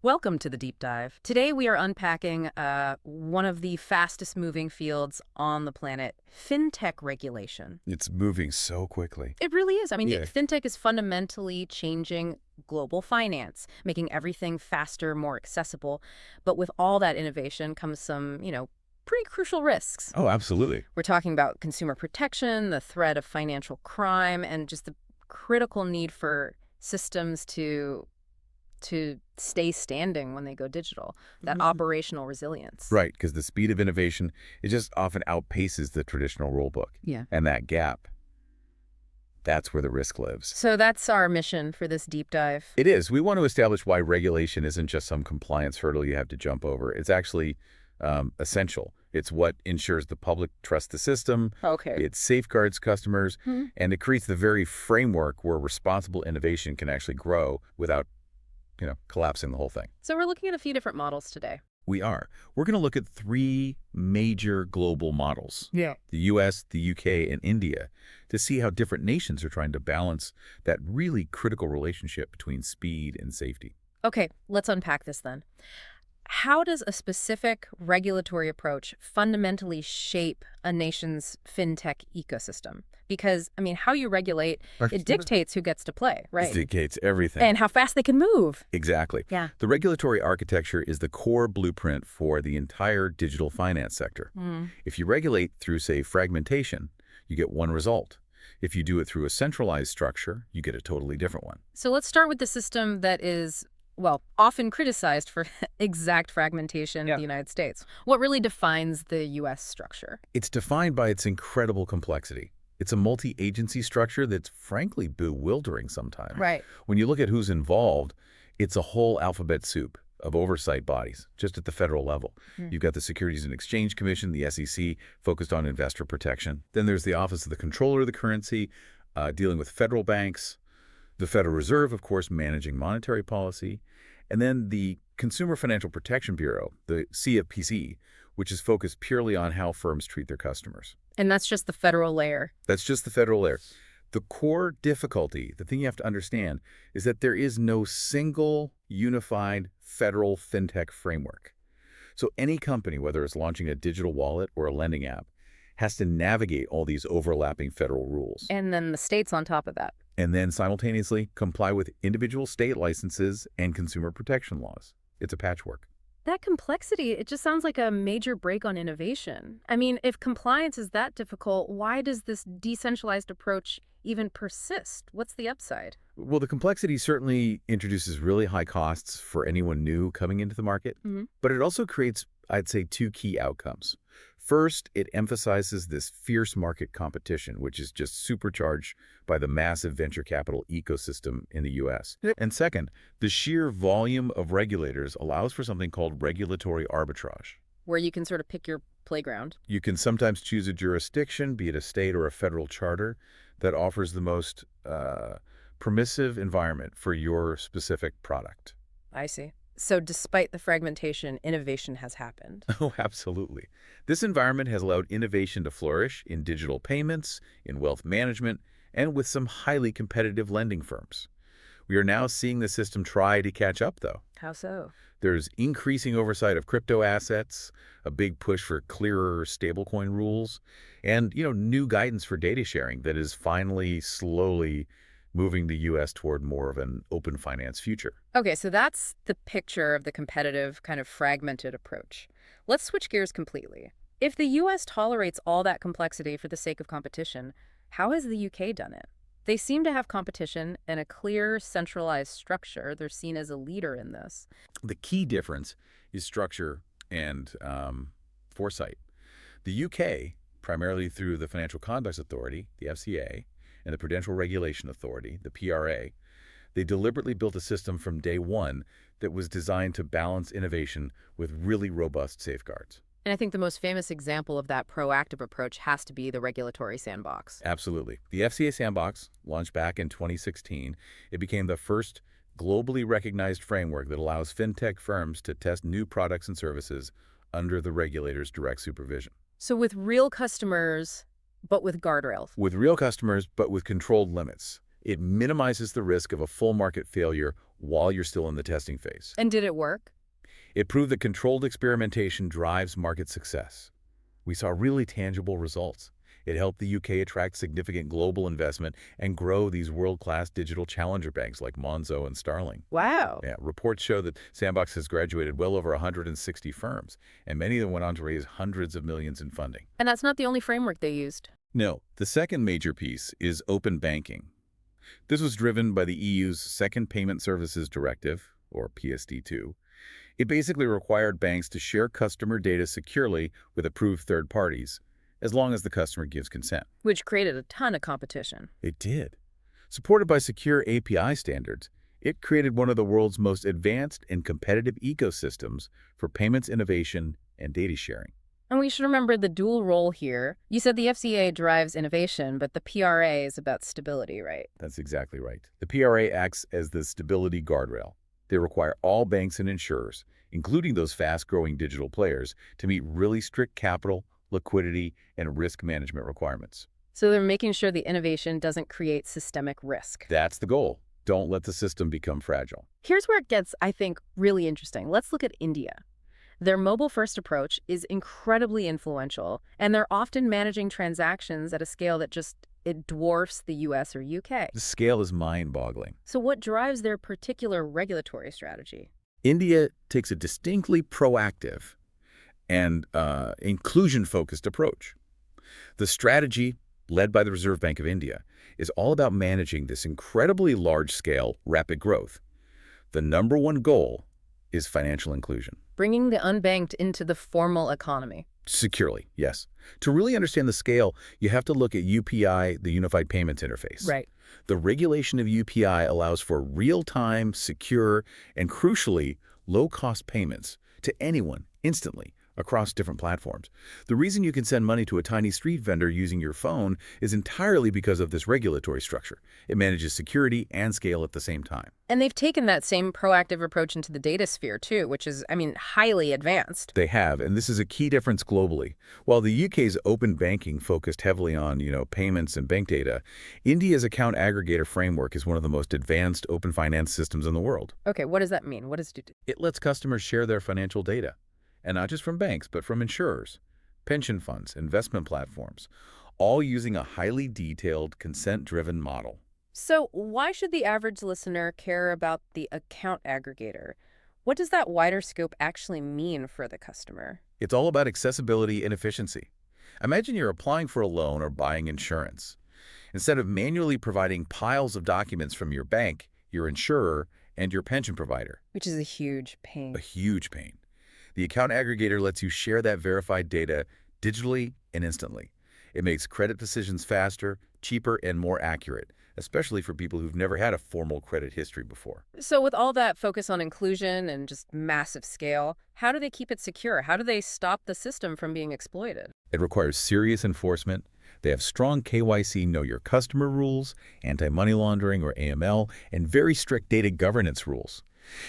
Welcome to the deep dive. Today we are unpacking one of the fastest moving fields on the planet, fintech regulation. It's moving so quickly. It really is. I mean, Yeah. fintech is fundamentally changing global finance, making everything faster, more accessible. But with all that innovation comes some, pretty crucial risks. Oh, absolutely. We're talking about consumer protection, the threat of financial crime, and just the critical need for systems to stay standing when they go digital, that operational resilience. Right, because the speed of innovation, it just often outpaces the traditional rule book. Yeah. And that gap, that's where the risk lives. So that's our mission for this deep dive. It is. We want to establish why regulation isn't just some compliance hurdle you have to jump over. It's actually essential. It's what ensures the public trusts the system. Okay. It safeguards customers, and it creates the very framework where responsible innovation can actually grow without collapsing the whole thing. So we're looking at a few different models today. We are. We're going to look at three major global models. Yeah. The US, the UK, and India, to see how different nations are trying to balance that really critical relationship between speed and safety. Okay, let's unpack this then. How does a specific regulatory approach fundamentally shape a nation's fintech ecosystem? Because, how you regulate, it dictates who gets to play, right? It dictates everything. And how fast they can move. Exactly. Yeah. The regulatory architecture is the core blueprint for the entire digital finance sector. If you regulate through, say, fragmentation, you get one result. If you do it through a centralized structure, you get a totally different one. So let's start with the system that is, often criticized for exact fragmentation in the United States. What really defines the U.S. structure? It's defined by its incredible complexity. It's a multi-agency structure that's frankly bewildering sometimes. Right. When you look at who's involved, it's a whole alphabet soup of oversight bodies, just at the federal level. You've got the Securities and Exchange Commission, the SEC, focused on investor protection. Then there's the Office of the Comptroller of the Currency, dealing with federal banks. The Federal Reserve, of course, managing monetary policy. And then the Consumer Financial Protection Bureau, the CFPB, which is focused purely on how firms treat their customers. And that's just the federal layer. That's just the federal layer. The core difficulty, the thing you have to understand, is that there is no single unified federal fintech framework. So any company, whether it's launching a digital wallet or a lending app, has to navigate all these overlapping federal rules. And then the states on top of that. And then simultaneously comply with individual state licenses and consumer protection laws. It's a patchwork. That complexity, it just sounds like a major brake on innovation. If compliance is that difficult, why does this decentralized approach even persist? What's the upside? Well, the complexity certainly introduces really high costs for anyone new coming into the market, but it also creates, I'd say, two key outcomes. First, it emphasizes this fierce market competition, which is just supercharged by the massive venture capital ecosystem in the U.S. And second, the sheer volume of regulators allows for something called regulatory arbitrage. Where you can sort of pick your playground. You can sometimes choose a jurisdiction, be it a state or a federal charter, that offers the most permissive environment for your specific product. I see. So despite the fragmentation, innovation has happened. Oh, absolutely. This environment has allowed innovation to flourish in digital payments, in wealth management, and with some highly competitive lending firms. We are now seeing the system try to catch up, though. How so? There's increasing oversight of crypto assets, a big push for clearer stablecoin rules, and, new guidance for data sharing that is finally slowly moving the U.S. toward more of an open finance future. Okay, so that's the picture of the competitive, kind of fragmented approach. Let's switch gears completely. If the U.S. tolerates all that complexity for the sake of competition, how has the UK done it? They seem to have competition and a clear, centralized structure. They're seen as a leader in this. The key difference is structure and foresight. The UK, primarily through the Financial Conduct Authority, the FCA, and the Prudential Regulation Authority, the PRA, they deliberately built a system from day one that was designed to balance innovation with really robust safeguards. And I think the most famous example of that proactive approach has to be the regulatory sandbox. Absolutely. The FCA sandbox, launched back in 2016, it became the first globally recognized framework that allows fintech firms to test new products and services under the regulator's direct supervision. So with real customers, but with guardrails. With real customers, but with controlled limits. It minimizes the risk of a full market failure while you're still in the testing phase. And did it work? It proved that controlled experimentation drives market success. We saw really tangible results. It helped the UK attract significant global investment and grow these world-class digital challenger banks like Monzo and Starling. Wow. Yeah, reports show that Sandbox has graduated well over 160 firms, and many of them went on to raise hundreds of millions in funding. And that's not the only framework they used. No, the second major piece is open banking. This was driven by the EU's Second Payment Services Directive, or PSD2. It basically required banks to share customer data securely with approved third parties, as long as the customer gives consent. Which created a ton of competition. It did. Supported by secure API standards, it created one of the world's most advanced and competitive ecosystems for payments innovation and data sharing. And we should remember the dual role here. You said the FCA drives innovation, but the PRA is about stability, right? That's exactly right. The PRA acts as the stability guardrail. They require all banks and insurers, including those fast-growing digital players, to meet really strict capital, liquidity, and risk management requirements. So they're making sure the innovation doesn't create systemic risk. That's the goal. Don't let the system become fragile. Here's where it gets, I think, really interesting. Let's look at India. Their mobile-first approach is incredibly influential, and they're often managing transactions at a scale that it dwarfs the US or UK. The scale is mind-boggling. So what drives their particular regulatory strategy? India takes a distinctly proactive and inclusion-focused approach. The strategy, led by the Reserve Bank of India, is all about managing this incredibly large-scale, rapid growth. The number one goal is financial inclusion. Bringing the unbanked into the formal economy. Securely, yes. To really understand the scale, you have to look at UPI, the Unified Payments Interface. Right. The regulation of UPI allows for real-time, secure, and crucially, low-cost payments to anyone instantly across different platforms. The reason you can send money to a tiny street vendor using your phone is entirely because of this regulatory structure. It manages security and scale at the same time. And they've taken that same proactive approach into the data sphere, too, which is, highly advanced. They have, and this is a key difference globally. While the UK's open banking focused heavily on, payments and bank data, India's account aggregator framework is one of the most advanced open finance systems in the world. Okay, what does that mean? What does it do? It lets customers share their financial data. And not just from banks, but from insurers, pension funds, investment platforms, all using a highly detailed, consent-driven model. So why should the average listener care about the account aggregator? What does that wider scope actually mean for the customer? It's all about accessibility and efficiency. Imagine you're applying for a loan or buying insurance. Instead of manually providing piles of documents from your bank, your insurer, and your pension provider. Which is a huge pain. A huge pain. The account aggregator lets you share that verified data digitally and instantly. It makes credit decisions faster, cheaper, and more accurate, especially for people who've never had a formal credit history before. So with all that focus on inclusion and just massive scale, how do they keep it secure? How do they stop the system from being exploited? It requires serious enforcement. They have strong KYC Know Your Customer rules, anti-money laundering or AML, and very strict data governance rules.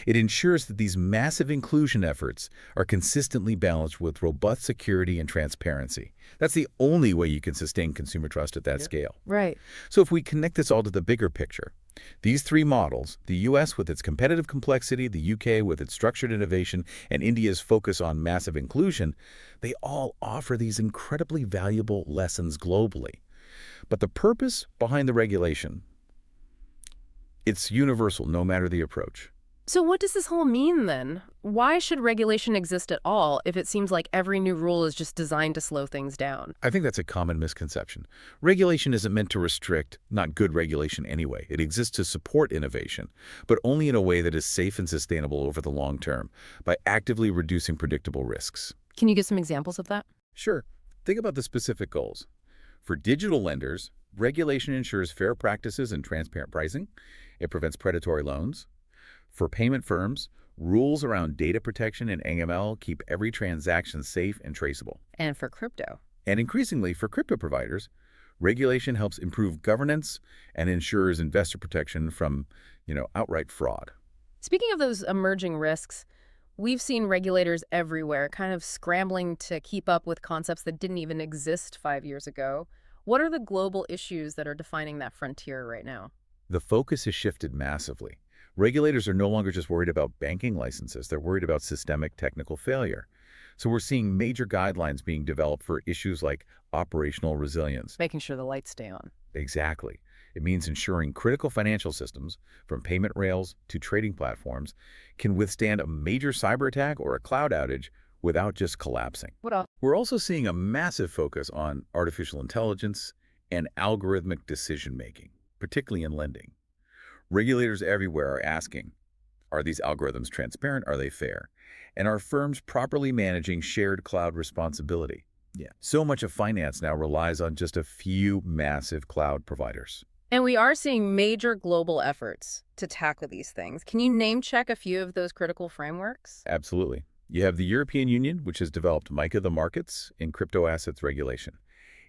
It ensures that these massive inclusion efforts are consistently balanced with robust security and transparency. That's the only way you can sustain consumer trust at that scale. Right. So if we connect this all to the bigger picture, these three models, the U.S. with its competitive complexity, the U.K. with its structured innovation, and India's focus on massive inclusion, they all offer these incredibly valuable lessons globally. But the purpose behind the regulation, it's universal no matter the approach. So what does this whole mean then? Why should regulation exist at all if it seems like every new rule is just designed to slow things down? I think that's a common misconception. Regulation isn't meant to restrict, not good regulation anyway. It exists to support innovation, but only in a way that is safe and sustainable over the long term, by actively reducing predictable risks. Can you give some examples of that? Sure. Think about the specific goals. For digital lenders, regulation ensures fair practices and transparent pricing. It prevents predatory loans. For payment firms, rules around data protection and AML keep every transaction safe and traceable. And for crypto. And increasingly, for crypto providers, regulation helps improve governance and ensures investor protection from, outright fraud. Speaking of those emerging risks, we've seen regulators everywhere kind of scrambling to keep up with concepts that didn't even exist 5 years ago. What are the global issues that are defining that frontier right now? The focus has shifted massively. Regulators are no longer just worried about banking licenses. They're worried about systemic technical failure. So we're seeing major guidelines being developed for issues like operational resilience. Making sure the lights stay on. Exactly. It means ensuring critical financial systems, from payment rails to trading platforms, can withstand a major cyber attack or a cloud outage without just collapsing. What else? We're also seeing a massive focus on artificial intelligence and algorithmic decision-making, particularly in lending. Regulators everywhere are asking, are these algorithms transparent? Are they fair? And are firms properly managing shared cloud responsibility? Yeah. So much of finance now relies on just a few massive cloud providers. And we are seeing major global efforts to tackle these things. Can you name check a few of those critical frameworks? Absolutely. You have the European Union, which has developed MiCA, the Markets in Crypto Assets Regulation.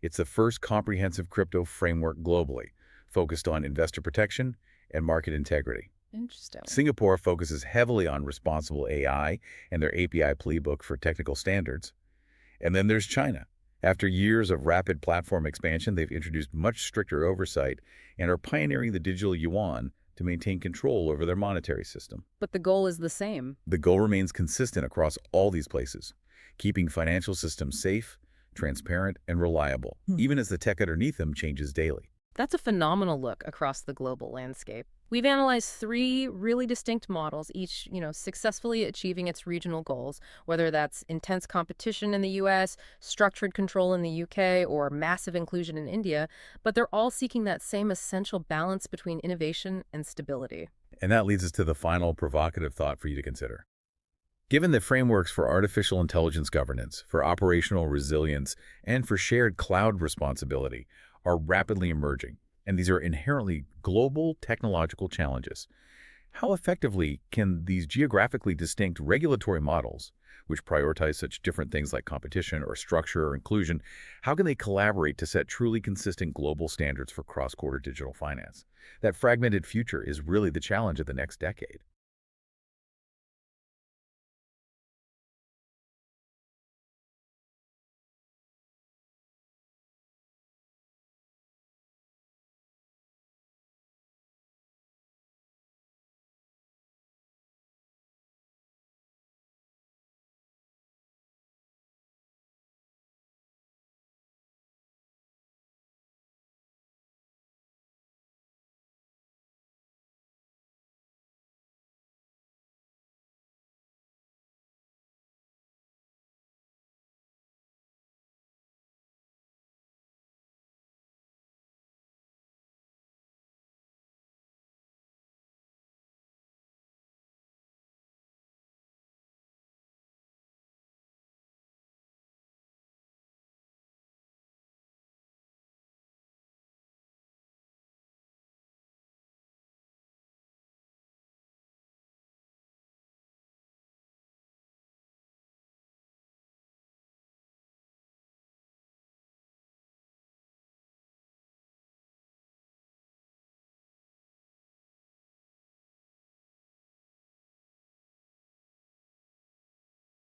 It's the first comprehensive crypto framework globally, focused on investor protection and market integrity. Interesting. Singapore focuses heavily on responsible AI and their API playbook for technical standards. And then there's China. After years of rapid platform expansion, they've introduced much stricter oversight and are pioneering the digital yuan to maintain control over their monetary system. But the goal is the same. The goal remains consistent across all these places, keeping financial systems safe, transparent, and reliable, even as the tech underneath them changes daily. That's a phenomenal look across the global landscape. We've analyzed three really distinct models, each, successfully achieving its regional goals, whether that's intense competition in the US, structured control in the UK, or massive inclusion in India, but they're all seeking that same essential balance between innovation and stability. And that leads us to the final provocative thought for you to consider. Given the frameworks for artificial intelligence governance, for operational resilience, and for shared cloud responsibility are rapidly emerging, and these are inherently global technological challenges, how effectively can these geographically distinct regulatory models, which prioritize such different things like competition or structure or inclusion, how can they collaborate to set truly consistent global standards for cross-border digital finance? That fragmented future is really the challenge of the next decade.